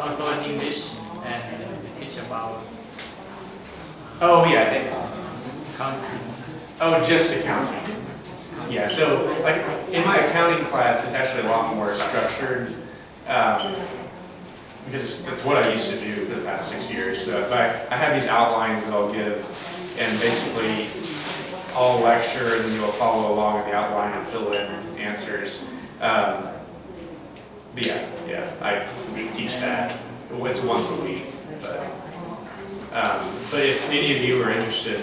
Also in English, and we teach about Oh yeah, accounting. oh, just accounting. Yeah, so like in my accounting class, it's actually a lot more structured because that's what I used to do for the past 6 years. So I have these outlines that I'll give, and basically I'll lecture, and then you'll follow along in the outline and fill in answers. But we teach that. It's once a week. But if any of you are interested in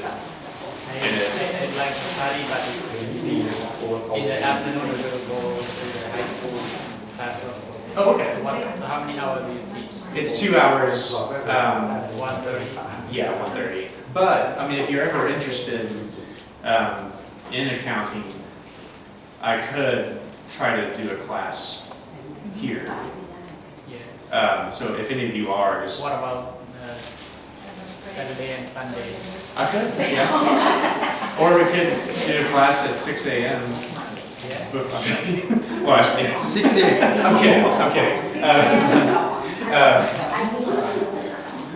it, I'd like to study, but in the afternoon we will go to the high school classroom. oh, okay. So how many hours do you teach? It's 2 hours. 1:30. Yeah, 1:30. But I mean, if you're ever interested in accounting, I could try to do a class here. Yes. So if any of you are, just What about Saturday and Sunday? I could, yeah. Or we could do a class at 6 a.m. Yes. Well, actually, 6 a.m. I'm kidding.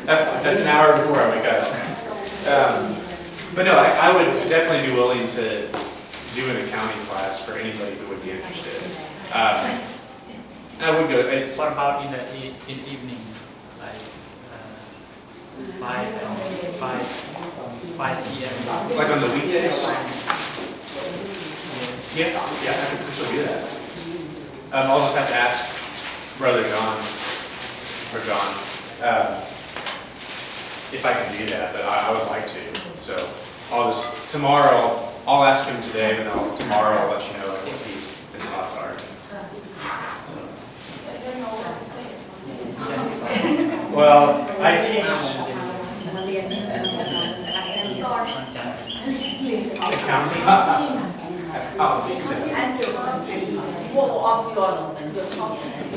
That's an hour before I wake up. But no, I would definitely be willing to do an accounting class for anybody who would be interested. I would go. It's What about in the evening, like 5 p.m. like on the weekdays. Yeah, I could potentially do that. I'll just have to ask Brother John or John if I can do that, but I would like to. So tomorrow I'll ask him today, but tomorrow I'll let you know what his thoughts are. Well, I teach accounting.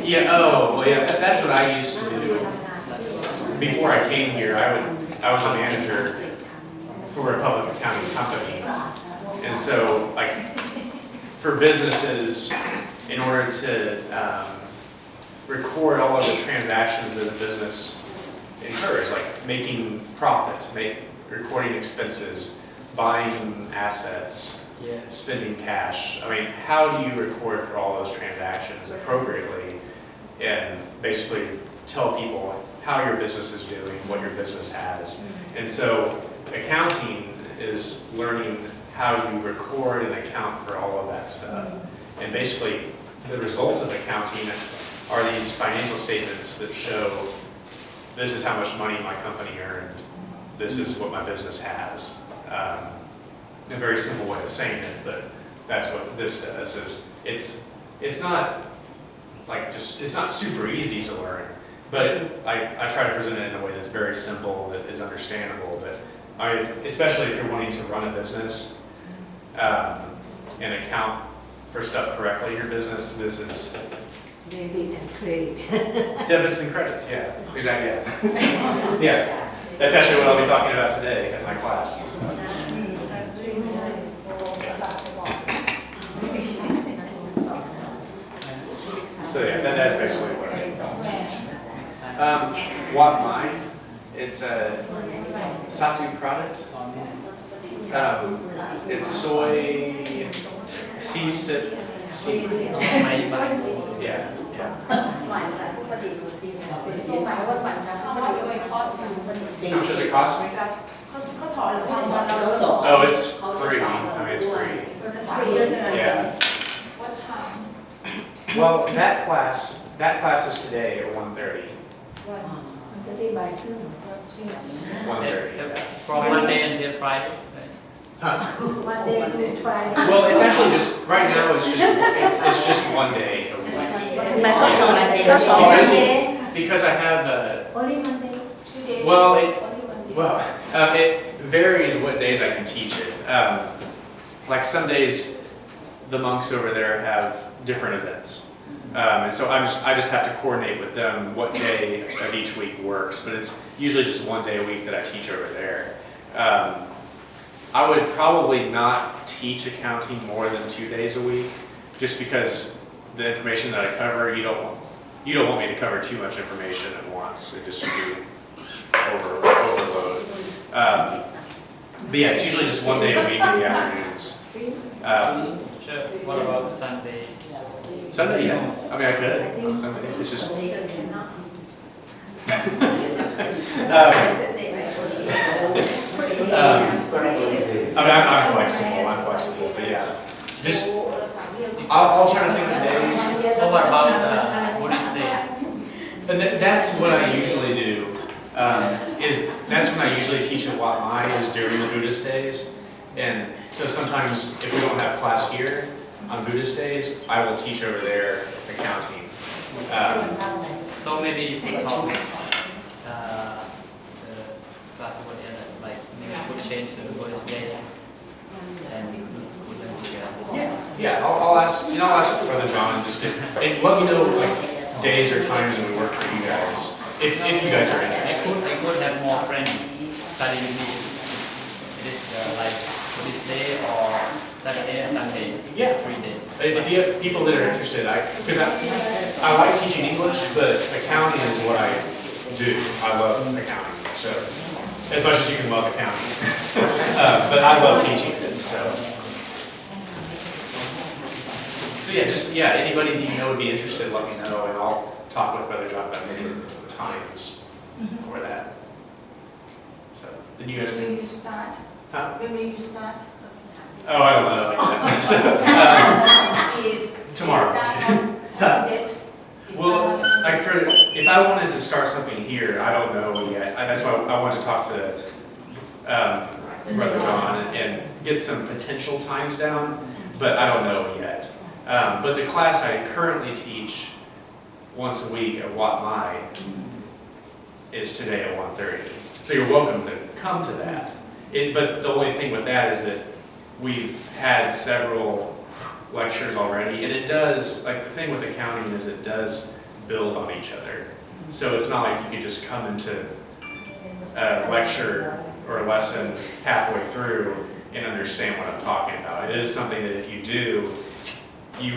Yeah. Oh, well, yeah. That's what I used to do. Before I came here, I was a manager for a public accounting company, and so like for businesses, in order to record all of the transactions that a business incurs, like making profit, recording expenses, buying assets, spending cash. I mean, how do you record for all those transactions appropriately and basically tell people how your business is doing, what your business has? And so accounting is learning how you record and account for all of that stuff. And basically the result of accounting are these financial statements that show this is how much money my company earned, this is what my business has. A very simple way of saying it, but that's what this does. It's not like it's not super easy to learn, but I try to present it in a way that's very simple, that is understandable. But especially if you're wanting to run a business and account for stuff correctly in your business, this is Debit and credit. debits and credits. Yeah, exactly. Yeah. Yeah, that's actually what I'll be talking about today in my class. So yeah, that's basically what I teach. What mine? It's a Satu product. It's soy seed. Yeah. How much does it cost me? Oh, it's free. I mean, it's free. Yeah. Well, that class is today at 1:30. 1:30. From Monday until Friday. Well, it's actually just right now. It's just 1 day a week. Because I have Only Monday. it varies what days I can teach it. Like some days, the monks over there have different events, and so I just have to coordinate with them what day of each week works. But it's usually just 1 day a week that I teach over there. I would probably not teach accounting more than 2 days a week, just because the information that I cover, you don't want me to cover too much information at once. It just would be overload. But yeah, it's usually just one day a week in the afternoons. Sure. What about Sunday? Sunday, yeah. I mean, I could on Sunday. It's just. I mean, I'm flexible, but yeah. Just, I'll try to think of days. What about Buddhist day? And that's what I usually do. That's when I usually teach at Wat Mai is during the Buddhist days. And so sometimes if we don't have class here on Buddhist days, I will teach over there accounting. So maybe you could talk the class over there, like maybe could change to the Buddhist day and put them together. Yeah, I'll ask Brother John and and let me know like days or times when we work for you guys, if you guys are interested. I could have more friends study with me. It is like Buddhist day or Saturday and Sunday. Yeah. 3 days. If you have people that are interested, because I like teaching English, but accounting is what I do. I love accounting, so as much as you can love accounting, but I love teaching it. So yeah, anybody that you know would be interested, let me know, and I'll talk with Brother John about getting times for that. So then you guys When will can. you start? Huh? When will you start? Oh, I don't know. So, tomorrow. Is that on budget? Is Well, that on- like if I wanted to start something here, I don't know yet. That's why I want to talk to Brother John and get some potential times down, but I don't know yet. But the class I currently teach once a week at Wat Mai is today at 1:30. So you're welcome to come to that. But the only thing with that is that we've had several lectures already, and it does, like the thing with accounting is it does build on each other. So it's not like you could just come into a lecture or a lesson halfway through and understand what I'm talking about. It is something that if you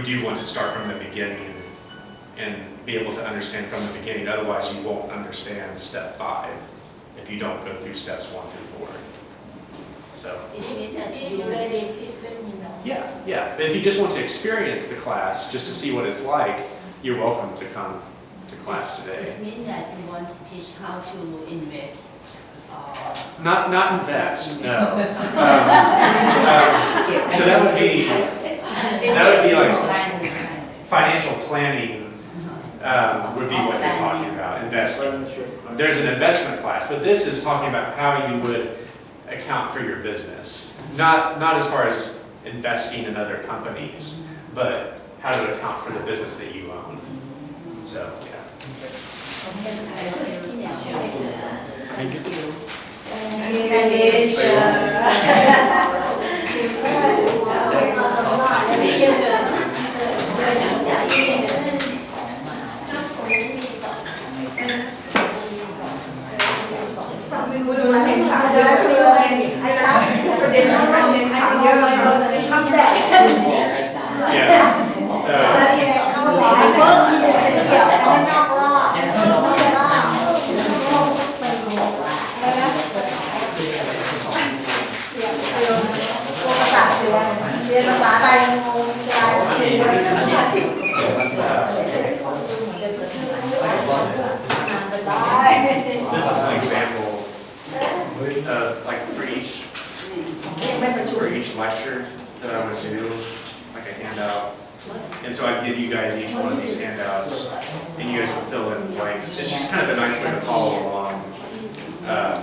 do want to start from the beginning and be able to understand from the beginning. Otherwise, you won't understand step 5 if you don't go through steps 1 through 4. So. If you're ready, please let me know. Yeah. But if you just want to experience the class, just to see what it's like, you're welcome to come to class today. This means that you want to teach how to invest. Not invest, no. So that would be like financial planning. Would be what you're talking about, investing. There's an investment class, but this is talking about how you would account for your business. Not as far as investing in other companies, but how to account for the business that you own. So, yeah. Thank you. This is an example of like for each lecture that I would do, like a handout. And so I'd give you guys each one of these handouts, and you guys would fill in blanks. It's just kind of a nice way to follow along. But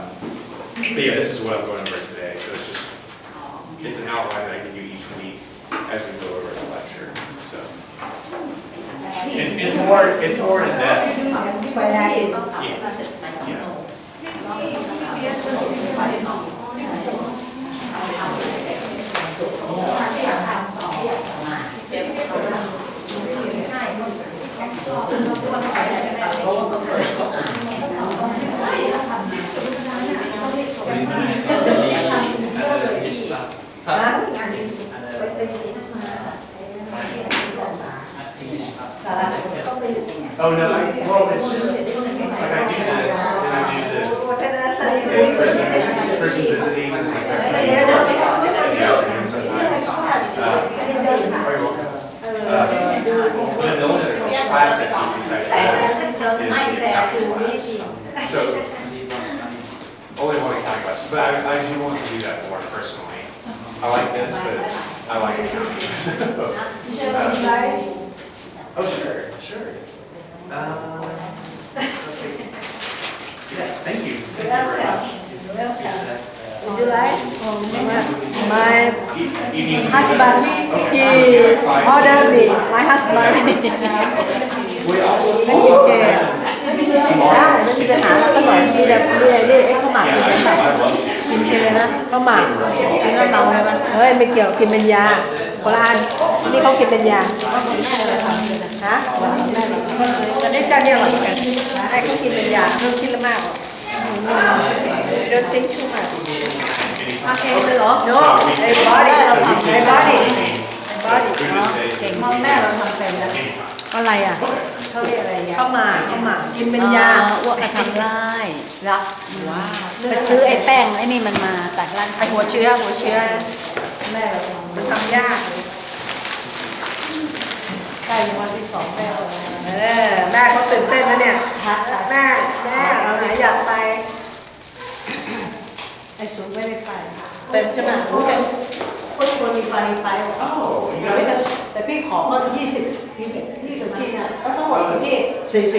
yeah, this is what I'm going over today. So it's an outline that I give you each week as we go over the lecture. So it's more in depth. Oh no, I Well, it's just like I do this, and I do the person visiting and like that. In the afternoon sometimes. Then the only other class I do besides this is the accounting class. So only one accounting class, but I do want to do that more personally. I like this, but I like accounting. Oh, sure. Yeah, thank you. Thank you very much. Would you like? My Evening. husband, he ordered me. My husband. ไม่กินเจได้ไม่มีปัญหาแล้วก็หน่อยมีแต่เรียกข้าวหมากกินไปกินเจนะข้าวหมากกินแล้วเมาไงมันเฮ้ยไม่เกี่ยวกินเป็นยาโบราณนี่เขากินเป็นยาฮะแต่ได้จานเดียวหรอไอ้เขากินเป็นยาเขาคิดละมากโดนซิงชุ่มอ่ะโอเคเลยเหรอ no ไอ้บอดี้เก่งมากแม่เราทำเป็นนะอะไรอ่ะเขาเรียกอะไรยาข้าวหมากกินเป็นยาอ้วกกระทำร้ายรักว้าวไปซื้อไอ้แป้งไอ้นี่มันมาจากร้าน ไอ้หัวเชื้อแม่เรามันทำยากใกล้วันที่2แม่แม่เขาตื่นเต้นนะเนี่ยแม่เราไหนอยากไปไอ้สูงไม่ได้ไปเต็มใช่ไหมคนมีไปแต่พี่ขอมา20พี่ที่เนี่ยแล้วทั้งหมดที่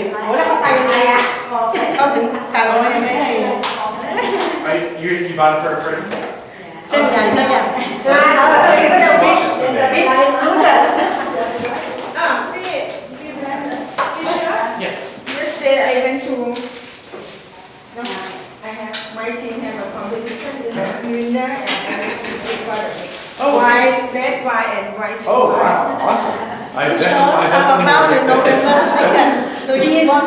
40โอ้แล้วเขาไปยังไงอ่ะเขาถึงการเราไม่ให้You bought it for a friend? เส้นใหญ่แล้วก็เดี๋ยวบิ๊กรู้จักพี่Yeah. Yesterday I went to I have my team have a competition with a winner and red wine and white Oh, wow, awesome. I definitely about will in take this. November.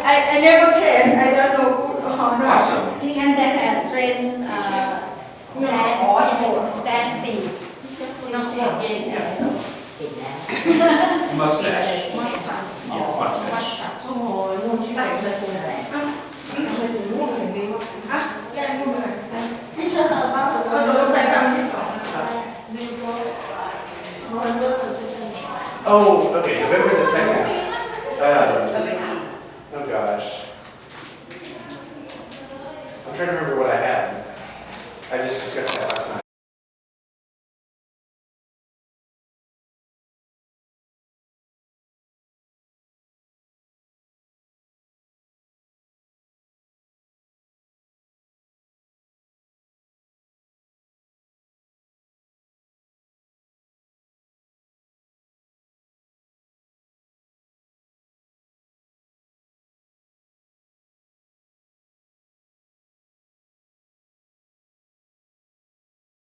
I never taste. I don't know how much. Awesome. ที่งั้นได้แต่เทรนแดนสีน้องเสียงเอง Mustache. Yeah, mustache. โอ้โหนู่นที่ไหนเลยคุณอะไรทำไมถึงนู่นอย่างนี้แก้นู่นเลยที่เชื่อเราบ้างเราใช้แบบที่2 Oh, okay, November the 2nd.